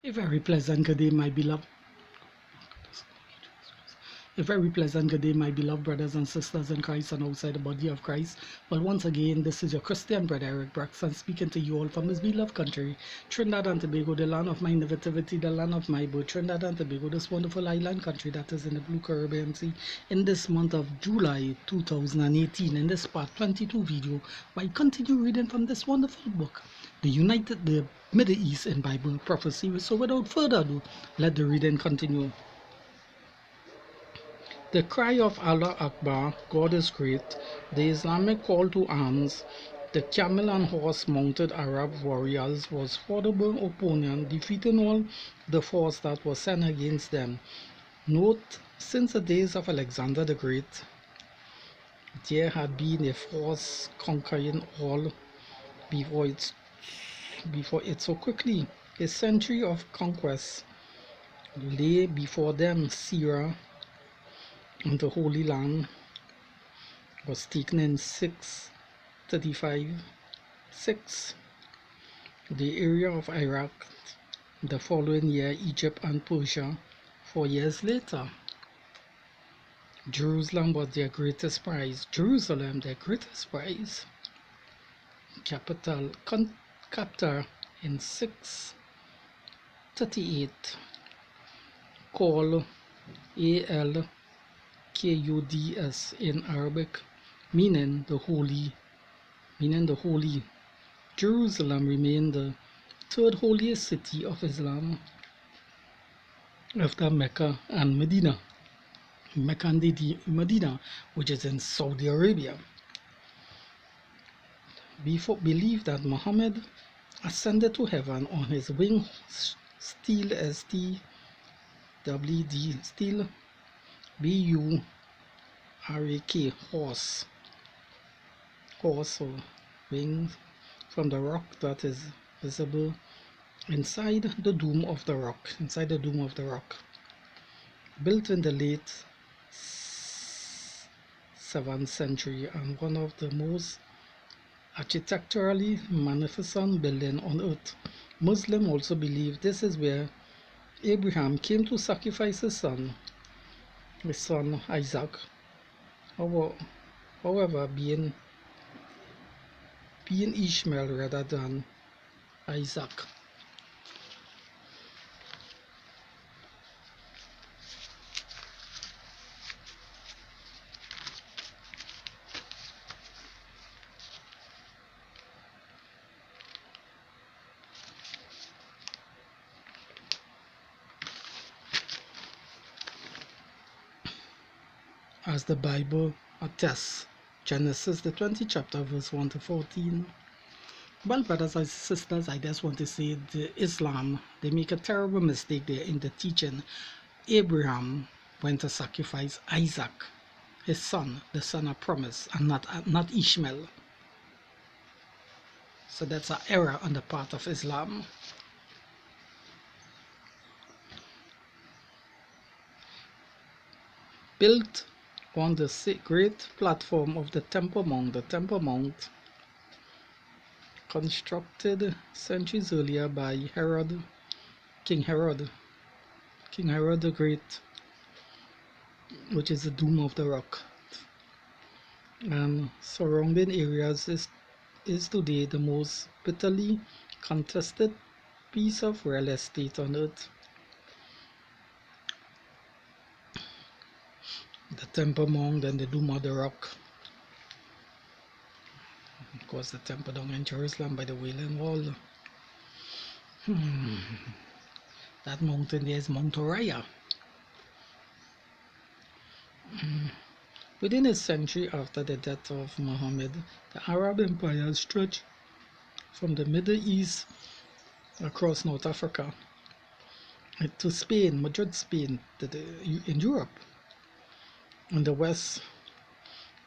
A very pleasant good day, my beloved. A very pleasant good day, my beloved brothers and sisters in Christ and outside the body of Christ. Well, once again, this is your Christian brother Eric Braxton speaking to you all from his beloved country, Trinidad and Tobago, the land of my nativity, the land of my birth, Trinidad and Tobago, this wonderful island country that is in the Blue Caribbean Sea, in this month of July 2018, in this part 22 video, I continue reading from this wonderful book, the Middle East in Bible Prophecy. So without further ado, let the reading continue. The cry of Allah Akbar, God is great, the Islamic call to arms, the camel and horse-mounted Arab warriors was formidable opponent, defeating all the force that was sent against them. Note, since the days of Alexander the Great, there had been a force conquering all before it so quickly. A century of conquest lay before them. Syria and the Holy Land was taken in 635. The area of Iraq the following year, Egypt and Persia 4 years later. Jerusalem was their greatest prize. Captor in 638, called Al-Quds in Arabic, meaning the holy. Jerusalem remained the third holiest city of Islam after Mecca and Medina. Medina, which is in Saudi Arabia. Believed that Muhammad ascended to heaven on his winged steel, steel, B-U-R-A-K, horse or wings, from the rock that is visible inside the dome of the rock. Built in the late 7th century and one of the most architecturally magnificent building on earth. Muslims also believe this is where Abraham came to sacrifice his son Isaac, however being Ishmael rather than Isaac. As the Bible attests, Genesis the 20th chapter verse 1 to 14. Well, brothers and sisters, I just want to say Islam, they make a terrible mistake there in the teaching. Abraham went to sacrifice Isaac, his son, the son of promise, and not Ishmael. So that's an error on the part of Islam. Built on the great platform of the Temple Mount, constructed centuries earlier by King Herod the Great, which is the Dome of the Rock, and surrounding areas is today the most bitterly contested piece of real estate on earth. The Temple Mount and the Dome of the Rock. Of course, the temple down in Jerusalem by the Wailing Wall. That mountain there is Mount Moriah. Within a century after the death of Muhammad, the Arab Empire stretched from the Middle East across North Africa to Spain, Madrid, Spain, in Europe. On the west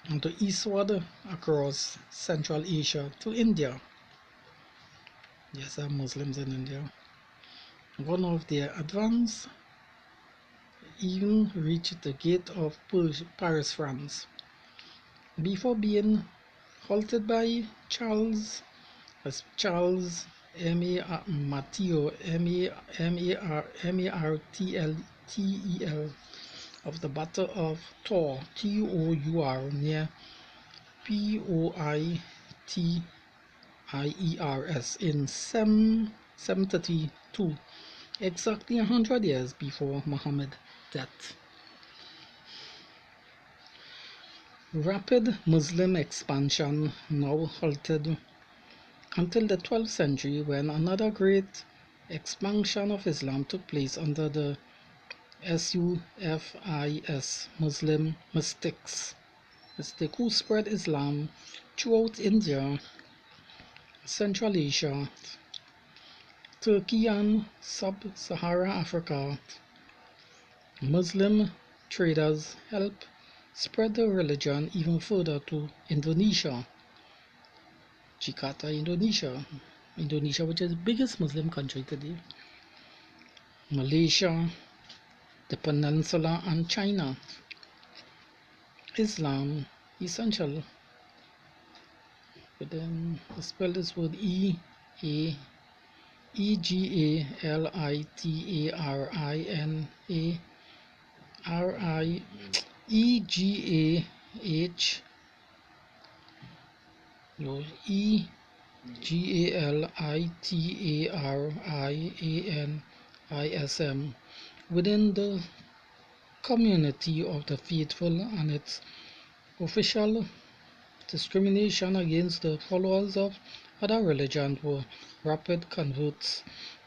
and to eastward across Central Asia to India. Yes, there are Muslims in India. One of their advance even reached the gate of Paris, France, before being halted by Charles Mateo, Martltel, of the Battle of Tor, Tour, near Poitiers in 732, exactly 100 years before Muhammad's death. Rapid Muslim expansion now halted until the 12th century, when another great expansion of Islam took place under the Sufis, Muslim mystics, who spread Islam throughout India, Central Asia, Turkey and Sub-Saharan Africa. Muslim traders helped spread the religion even further to Indonesia, Jakarta, Indonesia, which is the biggest Muslim country today, Malaysia, the Peninsula, and China. Islam essential. But then I spell this word Egalitarism within the community of the faithful, and its official discrimination against the followers of other religions were rapid converts.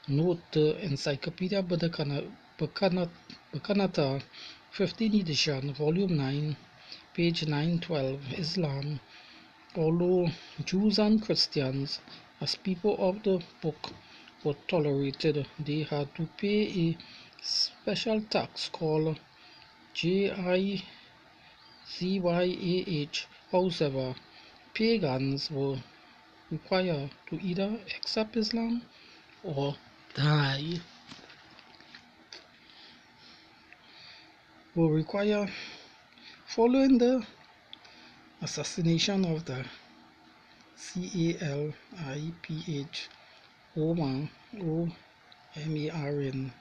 Note the Encyclopedia Britannica, 15th edition, volume 9, page 912. Islam. Although Jews and Christians, as people of the book, were tolerated, they had to pay a special tax called Jizyah. However, pagans were required to either accept Islam or die. Following the assassination of the Caliph Omar in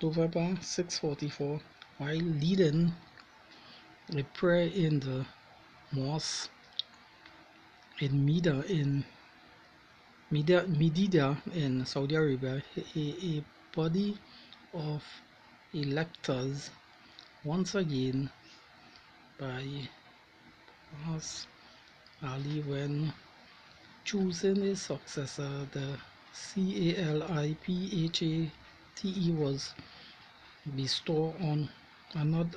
November 644, while leading a prayer in the mosque in Meddile in Saudi Arabia, a body of electors, once again by Ali, when choosing his successor, the Caliph was bestowed on Othman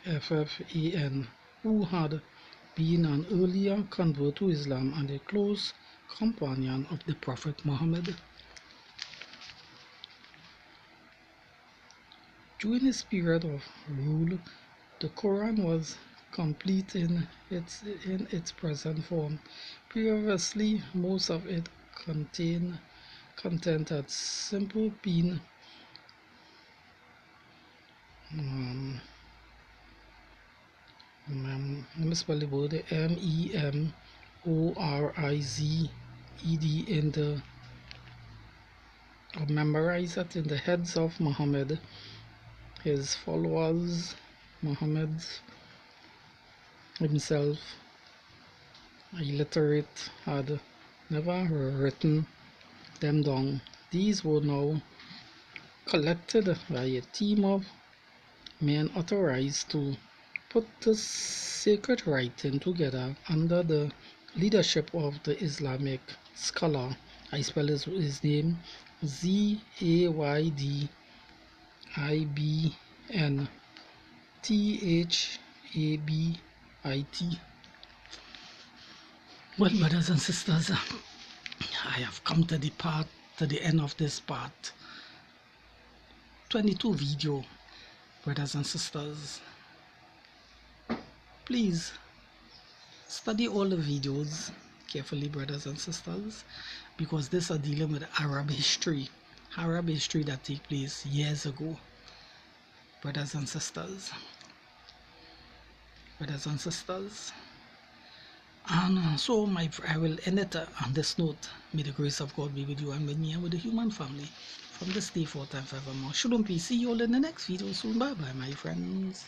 Affan, who had been an earlier convert to Islam and a close companion of the Prophet Muhammad. During his period of rule, the Quran was complete in its present form. Previously, most of it content had simply been let me spell the word memorized memorized it in the heads of Muhammad. His followers, Muhammad himself, illiterate, had never written them down. These were now collected by a team of men authorized to put the sacred writing together under the leadership of the Islamic scholar. I spell his name Zaydibn Thabit. Well, brothers and sisters, I have come to the end of this part 22 video. Brothers and sisters, please study all the videos carefully, brothers and sisters, because this are dealing with Arab history that take place years ago, brothers and sisters. And so I will end it on this note. May the grace of God be with you and with me and with the human family from this day forth and forevermore. Shalom peace. See you all in the next video soon. Bye bye, my friends.